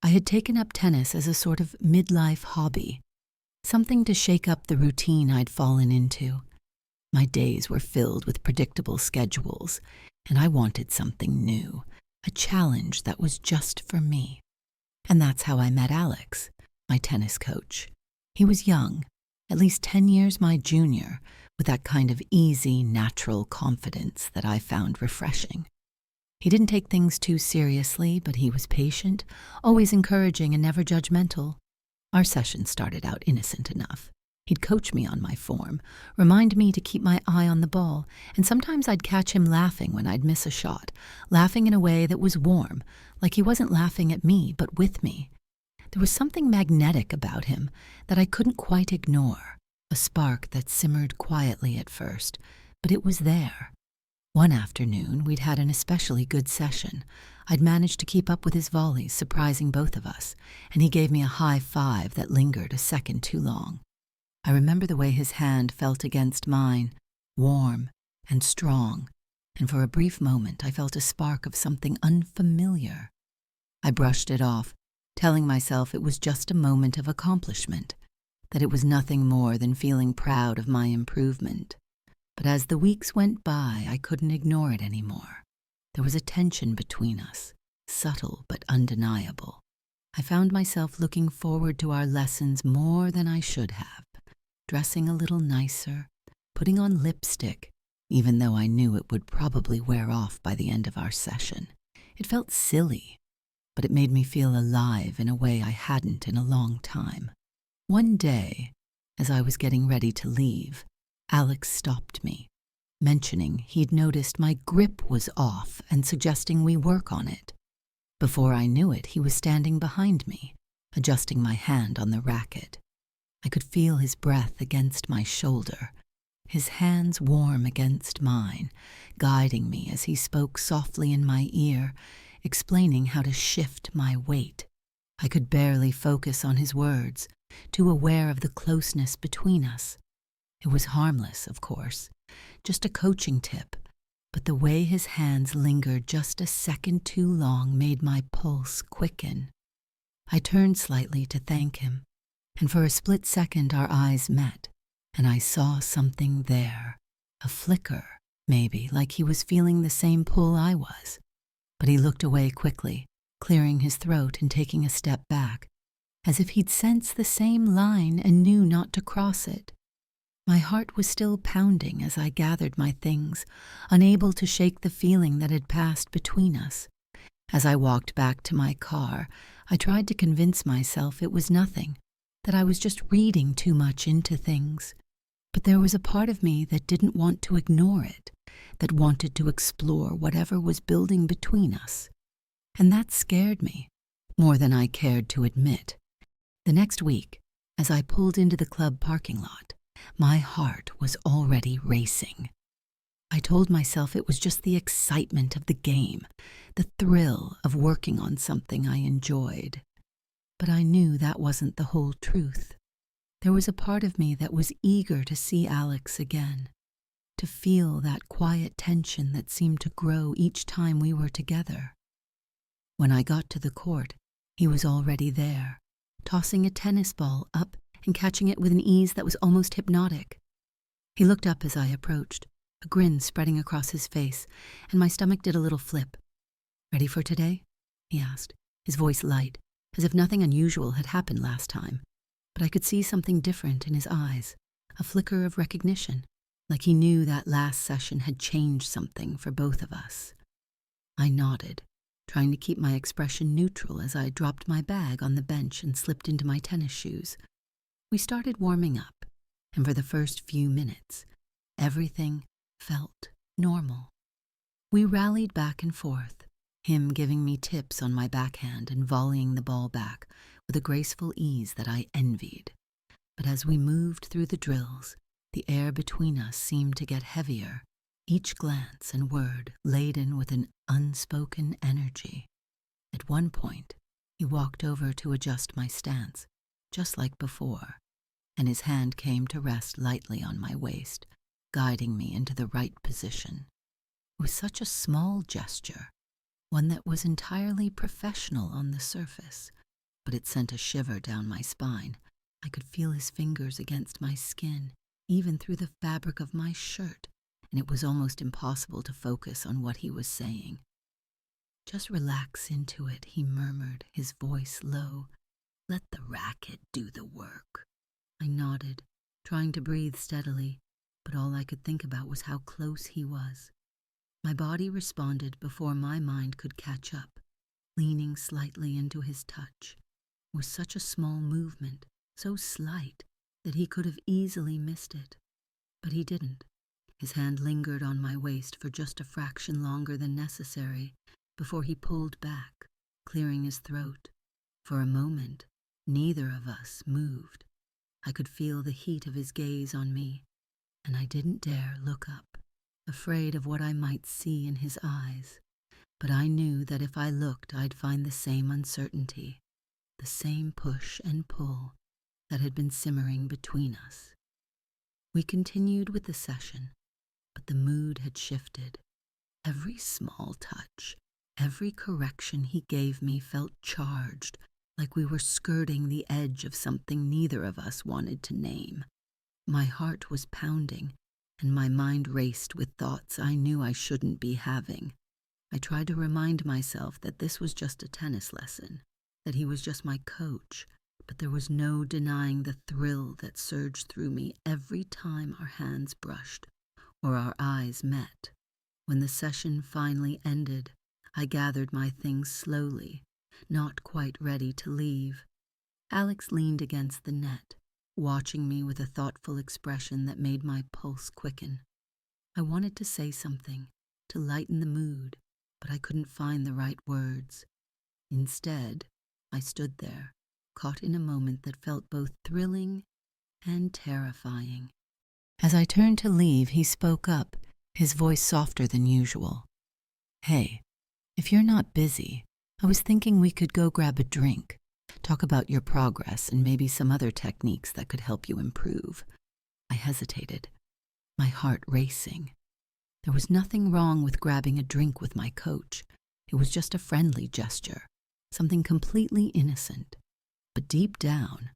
I had taken up tennis as a sort of midlife hobby, something to shake up the routine I'd fallen into. My days were filled with predictable schedules, and I wanted something new, a challenge that was just for me. And that's how I met Alex, my tennis coach. He was young, at least 10 years my junior, with that kind of easy, natural confidence that I found refreshing. He didn't take things too seriously, but he was patient, always encouraging and never judgmental. Our sessions started out innocent enough. He'd coach me on my form, remind me to keep my eye on the ball, and sometimes I'd catch him laughing when I'd miss a shot, laughing in a way that was warm, like he wasn't laughing at me, but with me. There was something magnetic about him that I couldn't quite ignore, a spark that simmered quietly at first, but it was there. One afternoon, we'd had an especially good session. I'd managed to keep up with his volleys, surprising both of us, and he gave me a high five that lingered a second too long. I remember the way his hand felt against mine, warm and strong, and for a brief moment I felt a spark of something unfamiliar. I brushed it off, telling myself it was just a moment of accomplishment, that it was nothing more than feeling proud of my improvement. But as the weeks went by, I couldn't ignore it anymore. There was a tension between us, subtle but undeniable. I found myself looking forward to our lessons more than I should have, dressing a little nicer, putting on lipstick, even though I knew it would probably wear off by the end of our session. It felt silly, but it made me feel alive in a way I hadn't in a long time. One day, as I was getting ready to leave, Alex stopped me, mentioning he'd noticed my grip was off and suggesting we work on it. Before I knew it, he was standing behind me, adjusting my hand on the racket. I could feel his breath against my shoulder, his hands warm against mine, guiding me as he spoke softly in my ear, explaining how to shift my weight. I could barely focus on his words, too aware of the closeness between us. It was harmless, of course, just a coaching tip, but the way his hands lingered just a second too long made my pulse quicken. I turned slightly to thank him, and for a split second our eyes met, and I saw something there, a flicker, maybe, like he was feeling the same pull I was. But he looked away quickly, clearing his throat and taking a step back, as if he'd sensed the same line and knew not to cross it. My heart was still pounding as I gathered my things, unable to shake the feeling that had passed between us. As I walked back to my car, I tried to convince myself it was nothing, that I was just reading too much into things. But there was a part of me that didn't want to ignore it, that wanted to explore whatever was building between us. And that scared me, more than I cared to admit. The next week, as I pulled into the club parking lot, my heart was already racing. I told myself it was just the excitement of the game, the thrill of working on something I enjoyed. But I knew that wasn't the whole truth. There was a part of me that was eager to see Alex again, to feel that quiet tension that seemed to grow each time we were together. When I got to the court, he was already there, tossing a tennis ball up and catching it with an ease that was almost hypnotic. He looked up as I approached, a grin spreading across his face, and my stomach did a little flip. "Ready for today?" he asked, his voice light, as if nothing unusual had happened last time. But I could see something different in his eyes, a flicker of recognition, like he knew that last session had changed something for both of us. I nodded, trying to keep my expression neutral as I dropped my bag on the bench and slipped into my tennis shoes. We started warming up, and for the first few minutes, everything felt normal. We rallied back and forth, him giving me tips on my backhand and volleying the ball back with a graceful ease that I envied. But as we moved through the drills, the air between us seemed to get heavier, each glance and word laden with an unspoken energy. At one point, he walked over to adjust my stance, just like before, and his hand came to rest lightly on my waist, guiding me into the right position. It was such a small gesture, one that was entirely professional on the surface, but it sent a shiver down my spine. I could feel his fingers against my skin, even through the fabric of my shirt, and it was almost impossible to focus on what he was saying. "Just relax into it," he murmured, his voice low. "Let the racket do the work." I nodded, trying to breathe steadily, but all I could think about was how close he was. My body responded before my mind could catch up, leaning slightly into his touch. It was such a small movement, so slight, that he could have easily missed it. But he didn't. His hand lingered on my waist for just a fraction longer than necessary before he pulled back, clearing his throat. For a moment, neither of us moved. I could feel the heat of his gaze on me, and I didn't dare look up, afraid of what I might see in his eyes. But I knew that if I looked, I'd find the same uncertainty, the same push and pull that had been simmering between us. We continued with the session, but the mood had shifted. Every small touch, every correction he gave me felt charged, like we were skirting the edge of something neither of us wanted to name. My heart was pounding, and my mind raced with thoughts I knew I shouldn't be having. I tried to remind myself that this was just a tennis lesson, that he was just my coach, but there was no denying the thrill that surged through me every time our hands brushed or our eyes met. When the session finally ended, I gathered my things slowly, not quite ready to leave. Alex leaned against the net, watching me with a thoughtful expression that made my pulse quicken. I wanted to say something, to lighten the mood, but I couldn't find the right words. Instead, I stood there, caught in a moment that felt both thrilling and terrifying. As I turned to leave, he spoke up, his voice softer than usual. "Hey, if you're not busy, I was thinking we could go grab a drink, talk about your progress and maybe some other techniques that could help you improve." I hesitated, my heart racing. There was nothing wrong with grabbing a drink with my coach. It was just a friendly gesture, something completely innocent. But deep down,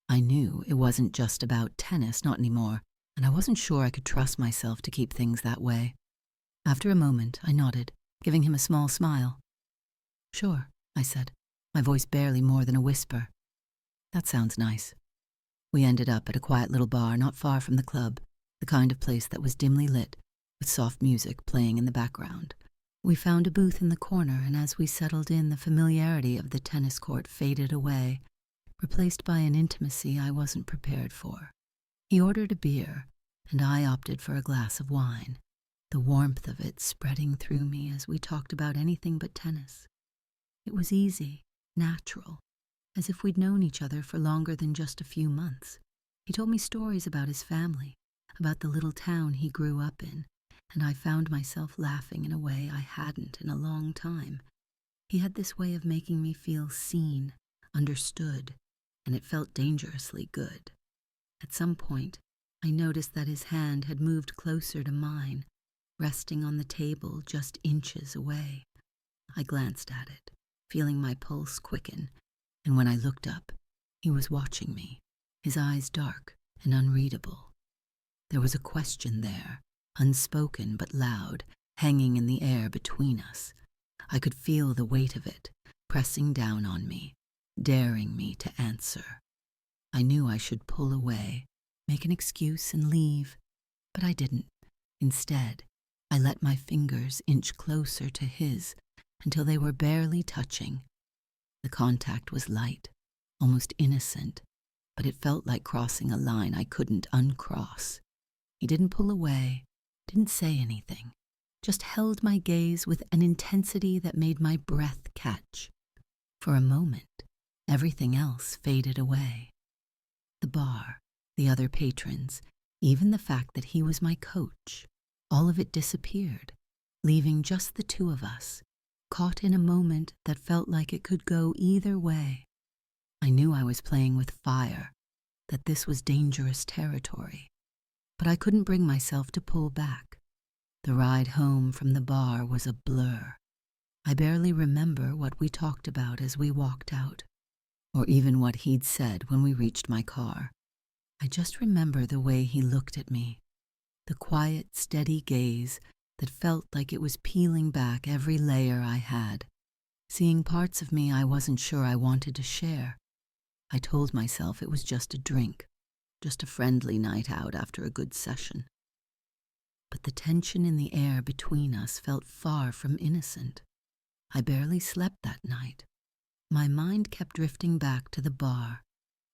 I knew it wasn't just about tennis, not anymore, and I wasn't sure I could trust myself to keep things that way. After a moment, I nodded, giving him a small smile. "Sure," I said, my voice barely more than a whisper. "That sounds nice." We ended up at a quiet little bar not far from the club, the kind of place that was dimly lit, with soft music playing in the background. We found a booth in the corner, and as we settled in, the familiarity of the tennis court faded away, replaced by an intimacy I wasn't prepared for. He ordered a beer, and I opted for a glass of wine, the warmth of it spreading through me as we talked about anything but tennis. It was easy, natural, as if we'd known each other for longer than just a few months. He told me stories about his family, about the little town he grew up in, and I found myself laughing in a way I hadn't in a long time. He had this way of making me feel seen, understood, and it felt dangerously good. At some point, I noticed that his hand had moved closer to mine, resting on the table just inches away. I glanced at it, feeling my pulse quicken, and when I looked up, he was watching me, his eyes dark and unreadable. There was a question there, unspoken but loud, hanging in the air between us. I could feel the weight of it, pressing down on me, daring me to answer. I knew I should pull away, make an excuse and leave, but I didn't. Instead, I let my fingers inch closer to his until they were barely touching. The contact was light, almost innocent, but it felt like crossing a line I couldn't uncross. He didn't pull away, didn't say anything, just held my gaze with an intensity that made my breath catch. For a moment, everything else faded away. The bar, the other patrons, even the fact that he was my coach, all of it disappeared, leaving just the two of us, caught in a moment that felt like it could go either way. I knew I was playing with fire, that this was dangerous territory, but I couldn't bring myself to pull back. The ride home from the bar was a blur. I barely remember what we talked about as we walked out. or even what he'd said when we reached my car. I just remember the way he looked at me, the quiet, steady gaze that felt like it was peeling back every layer I had, seeing parts of me I wasn't sure I wanted to share. I told myself it was just a drink, just a friendly night out after a good session. But the tension in the air between us felt far from innocent. I barely slept that night. My mind kept drifting back to the bar,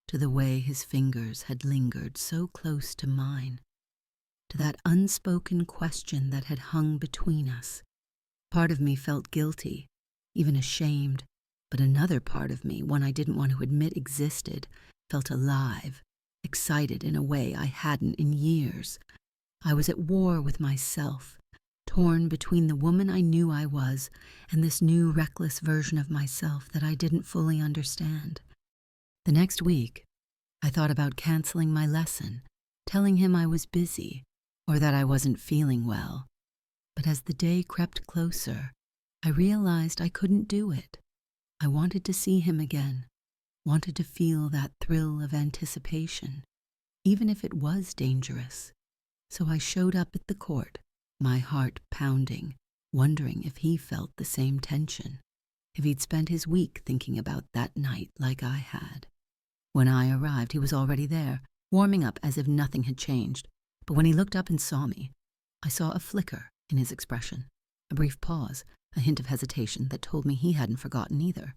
to the way his fingers had lingered so close to mine, to that unspoken question that had hung between us. Part of me felt guilty, even ashamed, but another part of me, one I didn't want to admit existed, felt alive, excited in a way I hadn't in years. I was at war with myself, torn between the woman I knew I was and this new reckless version of myself that I didn't fully understand. The next week, I thought about canceling my lesson, telling him I was busy, or that I wasn't feeling well. But as the day crept closer, I realized I couldn't do it. I wanted to see him again, wanted to feel that thrill of anticipation, even if it was dangerous. So I showed up at the court, my heart pounding, wondering if he felt the same tension, if he'd spent his week thinking about that night like I had. When I arrived, he was already there, warming up as if nothing had changed. But when he looked up and saw me, I saw a flicker in his expression, a brief pause, a hint of hesitation that told me he hadn't forgotten either.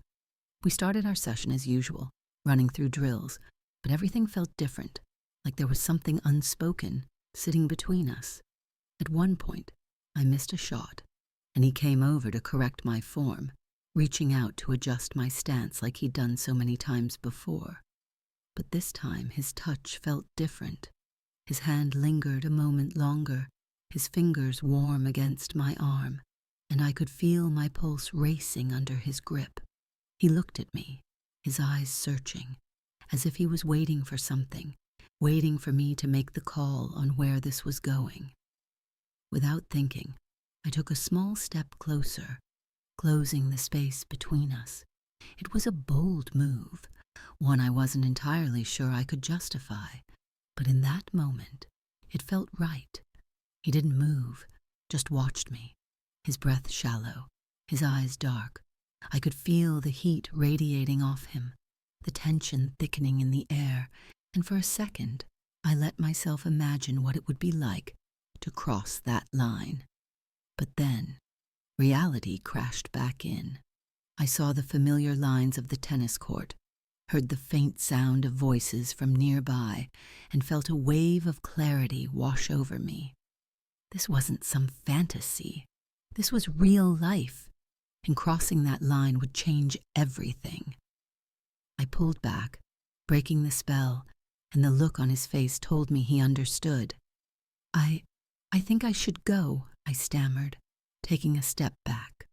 We started our session as usual, running through drills, but everything felt different, like there was something unspoken sitting between us. At one point, I missed a shot, and he came over to correct my form, reaching out to adjust my stance like he'd done so many times before. But this time his touch felt different. His hand lingered a moment longer, his fingers warm against my arm, and I could feel my pulse racing under his grip. He looked at me, his eyes searching, as if he was waiting for something, waiting for me to make the call on where this was going. Without thinking, I took a small step closer, closing the space between us. It was a bold move, one I wasn't entirely sure I could justify, but in that moment, it felt right. He didn't move, just watched me, his breath shallow, his eyes dark. I could feel the heat radiating off him, the tension thickening in the air, and for a second, I let myself imagine what it would be like to cross that line. But then, reality crashed back in. I saw the familiar lines of the tennis court, heard the faint sound of voices from nearby, and felt a wave of clarity wash over me. This wasn't some fantasy. This was real life, and crossing that line would change everything. I pulled back, breaking the spell, and the look on his face told me he understood. I think I should go, I stammered, taking a step back.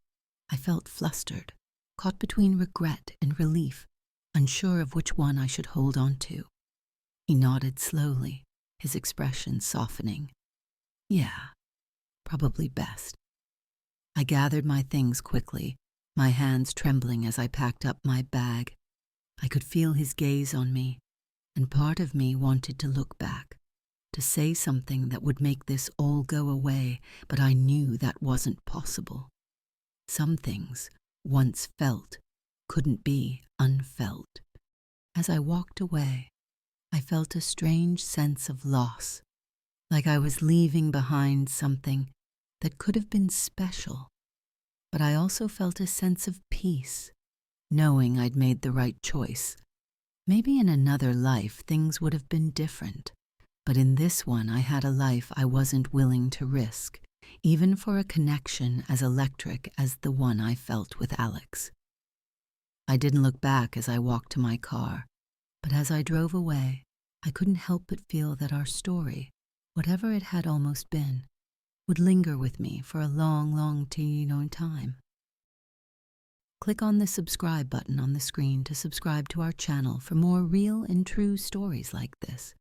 I felt flustered, caught between regret and relief, unsure of which one I should hold on to. He nodded slowly, his expression softening. Yeah, probably best. I gathered my things quickly, my hands trembling as I packed up my bag. I could feel his gaze on me, and part of me wanted to look back, to say something that would make this all go away, but I knew that wasn't possible. Some things, once felt, couldn't be unfelt. As I walked away, I felt a strange sense of loss, like I was leaving behind something that could have been special. But I also felt a sense of peace, knowing I'd made the right choice. Maybe in another life things would have been different, but in this one I had a life I wasn't willing to risk, even for a connection as electric as the one I felt with Alex. I didn't look back as I walked to my car, but as I drove away, I couldn't help but feel that our story, whatever it had almost been, would linger with me for a long, long time. Click on the subscribe button on the screen to subscribe to our channel for more real and true stories like this.